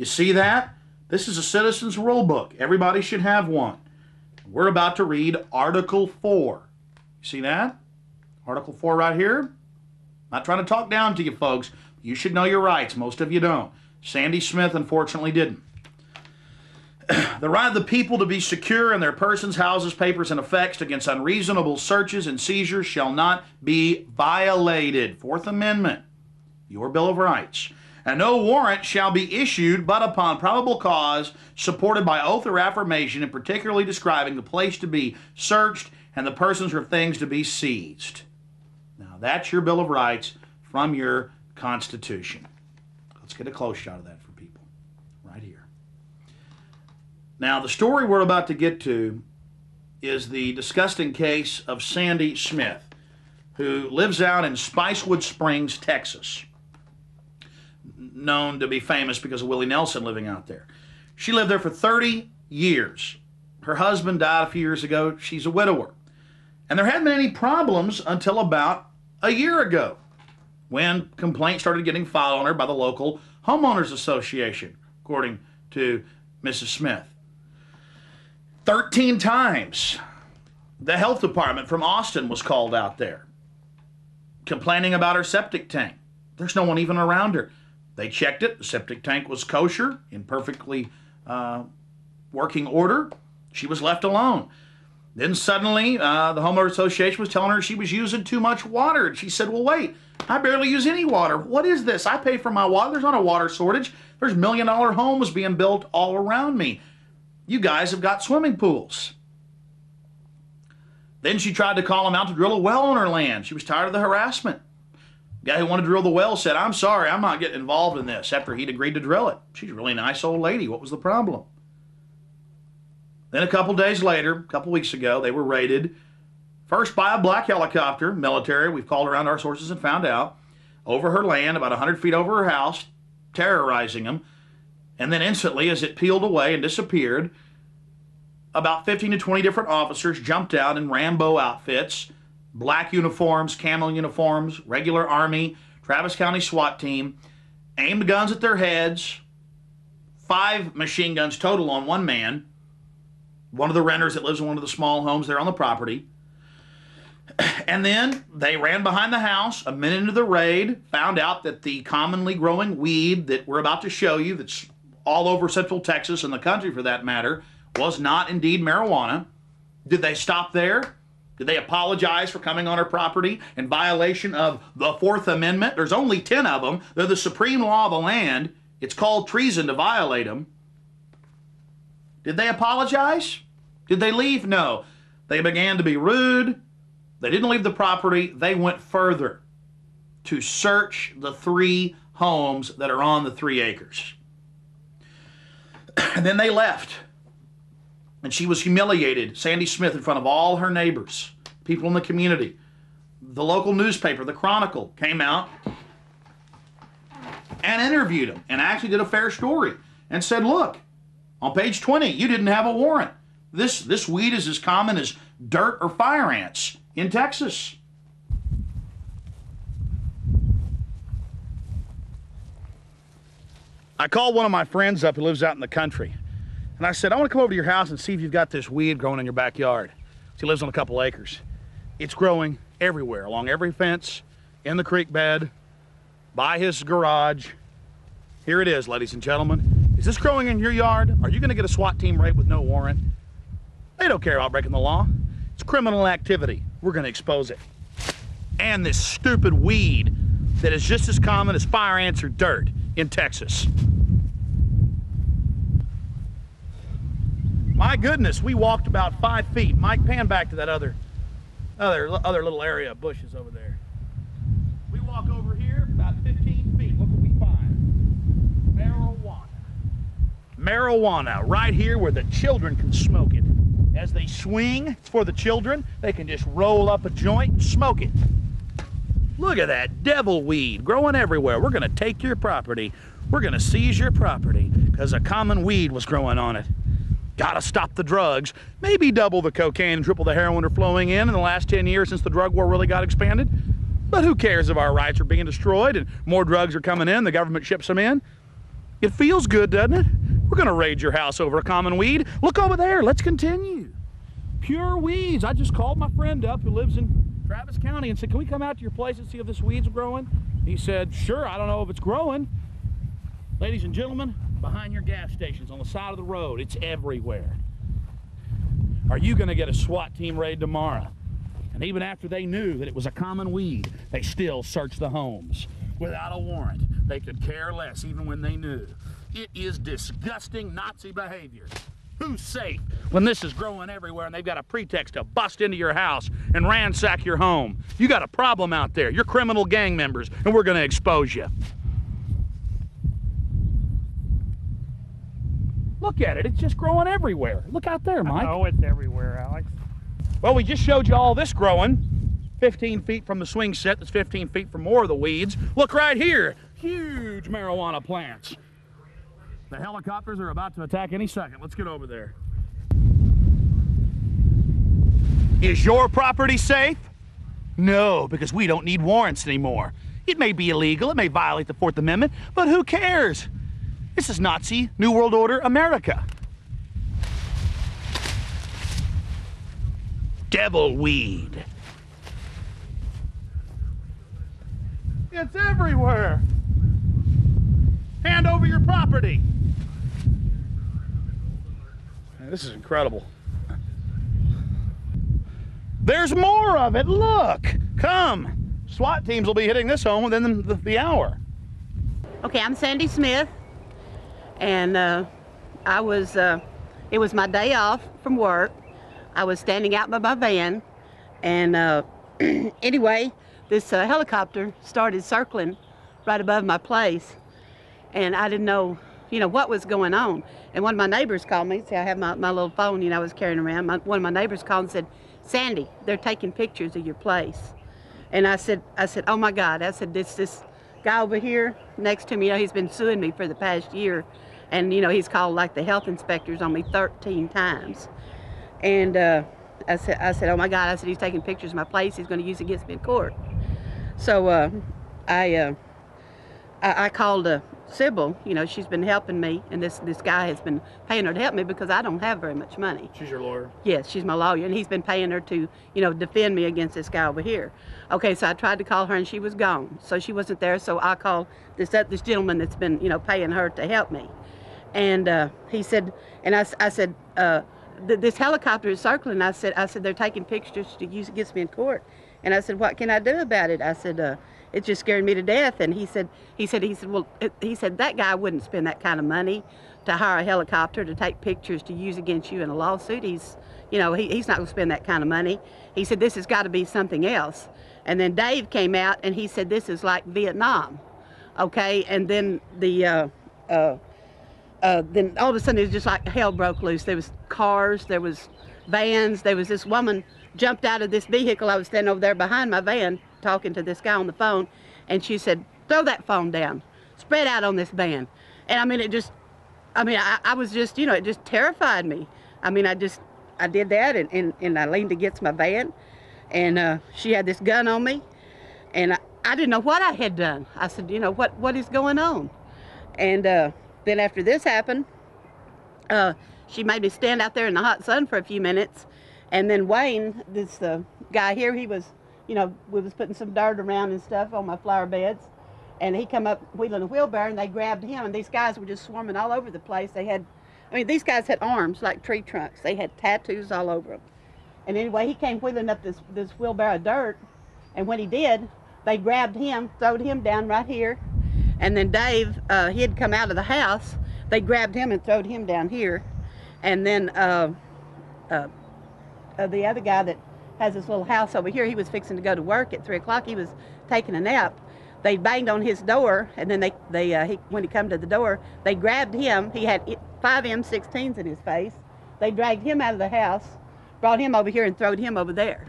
You see that? This is a citizen's rule book. Everybody should have one. We're about to read Article 4. You see that? Article 4 right here. Not trying to talk down to you folks. You should know your rights. Most of you don't. Sandy Smith, unfortunately, didn't. The right of the people to be secure in their persons, houses, papers, and effects against unreasonable searches and seizures shall not be violated. Fourth Amendment, your Bill of Rights. And no warrant shall be issued but upon probable cause, supported by oath or affirmation, and particularly describing the place to be searched and the persons or things to be seized. Now, that's your Bill of Rights from your Constitution. Let's get a close shot of that for people right here. Now, the story we're about to get to is the disgusting case of Sandy Smith, who lives out in Spicewood Springs, Texas, known to be famous because of Willie Nelson living out there. She lived there for 30 years. Her husband died a few years ago. She's a widower. And there hadn't been any problems until about a year ago, when complaints started getting filed on her by the local homeowners association, according to Mrs. Smith. 13 times the health department from Austin was called out there, complaining about her septic tank. There's no one even around her. They checked it. The septic tank was kosher, in perfectly working order. She was left alone. Then suddenly, the homeowner association was telling her she was using too much water. And she said, well, wait, I barely use any water. What is this? I pay for my water. There's not a water shortage. There's million-dollar homes being built all around me. You guys have got swimming pools. Then she tried to call them out to drill a well on her land. She was tired of the harassment. The guy who wanted to drill the well said, I'm sorry, I'm not getting involved in this, after he'd agreed to drill it. She's a really nice old lady. What was the problem? Then a couple days later, a couple weeks ago, they were raided, first by a black helicopter, military. We've called around our sources and found out, over her land, about 100 feet over her house, terrorizing them. And then instantly, as it peeled away and disappeared, about 15 to 20 different officers jumped out in Rambo outfits, black uniforms, camo uniforms, regular Army, Travis County SWAT team, aimed guns at their heads, 5 machine guns total on one man, one of the renters that lives in one of the small homes there on the property. And then they ran behind the house a minute into the raid, found out that the commonly growing weed that we're about to show you, that's all over Central Texas and the country for that matter, was not indeed marijuana. Did they stop there? Did they apologize for coming on her property in violation of the Fourth Amendment? There's only 10 of them. They're the supreme law of the land. It's called treason to violate them. Did they apologize? Did they leave? No. They began to be rude. They didn't leave the property. They went further to search the 3 homes that are on the 3 acres. And then they left. And she was humiliated, Sandy Smith, in front of all her neighbors, people in the community. The local newspaper, the Chronicle, came out and interviewed him and actually did a fair story and said, look, on page 20, you didn't have a warrant. This weed is as common as dirt or fire ants in Texas. I called one of my friends up who lives out in the country. And I said, I want to come over to your house and see if you've got this weed growing in your backyard. He lives on a couple acres. It's growing everywhere, along every fence, in the creek bed, by his garage. Here it is, ladies and gentlemen. Is this growing in your yard? Are you going to get a SWAT team raid with no warrant? They don't care about breaking the law. It's criminal activity. We're going to expose it. And this stupid weed that is just as common as fire ants or dirt in Texas. My goodness, we walked about 5 feet. Mike, pan back to that other little area of bushes over there. We walk over here about 15 feet. Look what we find. Marijuana. Marijuana, right here where the children can smoke it. As they swing, it's for the children. They can just roll up a joint and smoke it. Look at that devil weed growing everywhere. We're going to take your property. We're going to seize your property because a common weed was growing on it. Gotta stop the drugs. Maybe double the cocaine and triple the heroin are flowing in the last 10 years since the drug war really got expanded. But who cares if our rights are being destroyed and more drugs are coming in, the government ships them in? It feels good, doesn't it? We're gonna raid your house over a common weed. Look over there, let's continue. Pure weeds. I just called my friend up who lives in Travis County and said, can we come out to your place and see if this weed's growing? He said, sure, I don't know if it's growing. Ladies and gentlemen, behind your gas stations, on the side of the road, it's everywhere. Are you gonna get a SWAT team raid tomorrow? And even after they knew that it was a common weed, they still searched the homes without a warrant. They could care less even when they knew. It is disgusting Nazi behavior. Who's safe when this is growing everywhere and they've got a pretext to bust into your house and ransack your home? You got a problem out there. You're criminal gang members, and we're gonna expose you. Look at it, it's just growing everywhere. Look out there, Mike. Oh, it's everywhere, Alex. Well, we just showed you all this growing. 15 feet from the swing set, that's 15 feet from more of the weeds. Look right here, huge marijuana plants. The helicopters are about to attack any second. Let's get over there. Is your property safe? No, because we don't need warrants anymore. It may be illegal, it may violate the Fourth Amendment, but who cares? This is Nazi New World Order America. Devil weed. It's everywhere. Hand over your property. Man, this is incredible. There's more of it, look. Come. SWAT teams will be hitting this home within the hour. Okay, I'm Sandy Smith, and it was my day off from work. I was standing out by my van, and anyway, this helicopter started circling right above my place, and I didn't know, what was going on. And one of my neighbors called me. See, I have my little phone, I was carrying around. One of my neighbors called and said, Sandy, they're taking pictures of your place. And I said, oh my God. I said, this guy over here next to me, he's been suing me for the past year. And, he's called like the health inspectors on me 13 times. And I said, oh my God. I said, he's taking pictures of my place. He's going to use it against me in court. So I called Sybil. She's been helping me, and this guy has been paying her to help me because I don't have very much money. She's your lawyer? Yes, she's my lawyer, and he's been paying her to, defend me against this guy over here. Okay, so I tried to call her, and she was gone. So she wasn't there, so I called this gentleman that's been, paying her to help me. And he said, and I said, this helicopter is circling. I said, they're taking pictures to use against me in court. And I said, what can I do about it? I said, it's just scaring me to death. And he said, that guy wouldn't spend that kind of money to hire a helicopter to take pictures to use against you in a lawsuit. He's not going to spend that kind of money. He said, this has got to be something else. And then Dave came out and he said, this is like Vietnam. Okay, and then then all of a sudden it was just like hell broke loose. There was cars, there was vans, there was this woman jumped out of this vehicle. I was standing over there behind my van talking to this guy on the phone, and she said, throw that phone down, spread out on this van. And I mean, I was just, it just terrified me. I mean, I did that, and I leaned against my van, and she had this gun on me, and I didn't know what I had done. I said, what is going on? And then after this happened, she made me stand out there in the hot sun for a few minutes. And then Wayne, this guy here, he was, we was putting some dirt around and stuff on my flower beds. And he come up wheeling a wheelbarrow, and they grabbed him. And these guys were just swarming all over the place. These guys had arms like tree trunks. They had tattoos all over them. And anyway, he came wheeling up this wheelbarrow of dirt. And when he did, they grabbed him, throwed him down right here. And then Dave, he had come out of the house. They grabbed him and throwed him down here. And then the other guy that has this little house over here, he was fixing to go to work at 3 o'clock. He was taking a nap. They banged on his door, and then when he come to the door, they grabbed him. He had 5 M16s in his face. They dragged him out of the house, brought him over here, and throwed him over there.